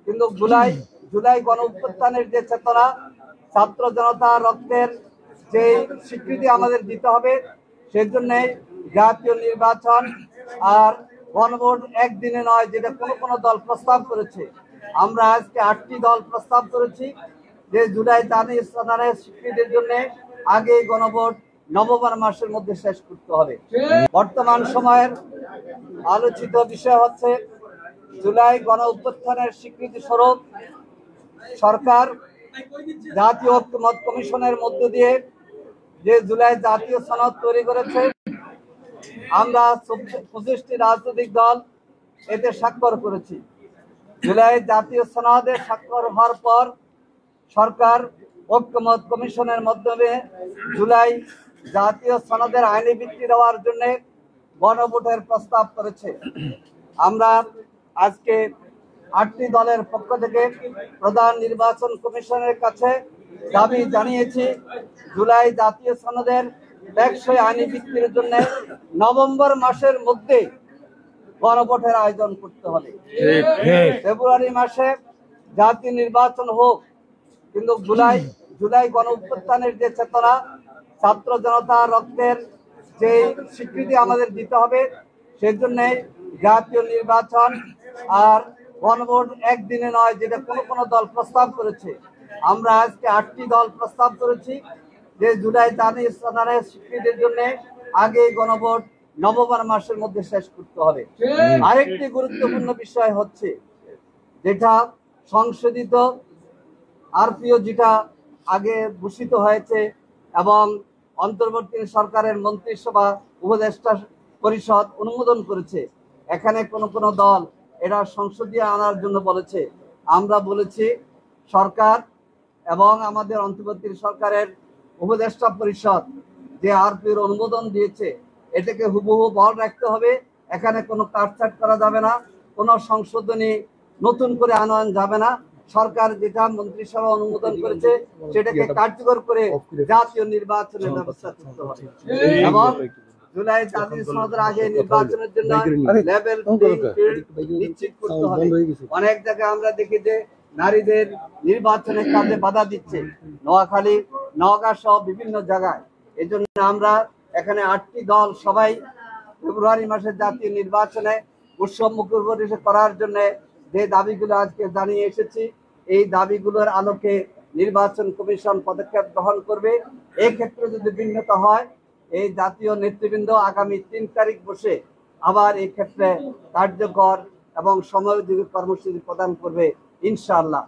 কিন্তু জুলাই গণ অভ্যুত্থানের যে চেতনা, ছাত্র জনতা রক্তের যে স্বীকৃতি আমাদের দিতে হবে, সেজন্য জাতীয় নির্বাচন আর গণভোট একদিনে নয়, যেটা কোনো দল প্রস্তাব করেছে। আমরা আজকে 8টি দল প্রস্তাব করেছি যে জুলাই জাতীয় স্থানের স্বীকৃতির জন্য আগে গণভোট নভেম্বর মাসের মধ্যে শেষ করতে হবে। বর্তমান সময়ের আলোচিত বিষয় হচ্ছে জুলাই গণ অভ্যুত্থানের স্বীকৃতি স্বরূপ সরকার জাতীয় ঐক্যমত কমিশনের মধ্য দিয়ে যে জুলাই জাতীয় সনদ তৈরি করেছে, আমরা 25টি রাজনৈতিক দল এতে স্বাক্ষর করেছি। জুলাই জাতীয় সনদে স্বাক্ষর হওয়ার পর সরকার ঐক্যমত কমিশনের মাধ্যমে জুলাই জাতীয় সনদের আইনি ভিত্তি দেওয়ার জন্য গণভোটের প্রস্তাব করেছে। আমরা আজকে 8টি দলের পক্ষ থেকে প্রধান নির্বাচন কমিশনের কাছে দাবি জানিয়েছি, জুলাই জাতীয় সনদের টেকসই আইনি ভিত্তির জন্য নভেম্বর মাসের মধ্যে গণভোটের আয়োজন করতে হবে। ফেব্রুয়ারি মাসে জাতীয় নির্বাচন হোক, কিন্তু জুলাই গণ অভ্যুত্থানের যে চেতনা, ছাত্র জনতা রক্তের যে স্বীকৃতি আমাদের দিতে হবে, সেজন্য জাতীয় নির্বাচন আর গণভোট একদিনে নয়, যেটা কোনো দল প্রস্তাব করেছে। আমরা আজকে 8টি দল প্রস্তাব করেছি যে জুলাই জাতীয় স্থানের স্বীকৃতির জন্য আগে গণভোট নভেম্বর মাসের মধ্যে শেষ করতে হবে। আরেকটি গুরুত্বপূর্ণ বিষয় হচ্ছে যেটা সংশোধিত আরপিও, যেটা আগে ঘোষিত হয়েছে এবং অন্তর্বর্তী সরকারের মন্ত্রিসভা উপদেষ্টা পরিষদ অনুমোদন করেছে। এখানে কোনো দল এটা সংসদীয় আনার জন্য বলেছে। আমরা বলেছি সরকার এবং আমাদের অন্তর্বর্তী সরকারের উপদেষ্টা পরিষদ যে আরপিওর অনুমোদন দিয়েছে, এটাকে হুবহু বহাল রাখতে হবে। এখানে কোনো কাটছাট করা যাবে না, কোনো সংশোধনী নতুন করে আনয়ন যাবে না। সরকার যেটা মন্ত্রিসভা অনুমোদন করেছে সেটাকে কার্যকর করে জাতীয় নির্বাচনের ব্যবস্থা করতে হবে এবং জুলাই জাতীয় সনদের আগে নির্বাচনের জন্য লেভেল নিশ্চিত করতে হবে। অনেক জায়গায় আমরা দেখি যে নারীদের নির্বাচনের কাজে বাধা দিচ্ছে, নোয়াখালী, নওগাঁ সহ বিভিন্ন জায়গায়। এই জন্য আমরা এখানে 8টি দল সবাই ফেব্রুয়ারি মাসের জাতীয় নির্বাচনে উৎসবমুখর পরিবেশ করার জন্য যে দাবিগুলো আজকে জানিয়ে এসেছি, এই দাবিগুলোর আলোকে নির্বাচন কমিশন পদক্ষেপ গ্রহণ করবে। এই ক্ষেত্রে যদি ভিন্নতা হয়, এই জাতীয় নেতৃবৃন্দ আগামী 3 তারিখ বসে আবার এই ক্ষেত্রে কার্যকর এবং সময়োপযোগী কর্মসূচি প্রদান করবে ইনশাআল্লাহ।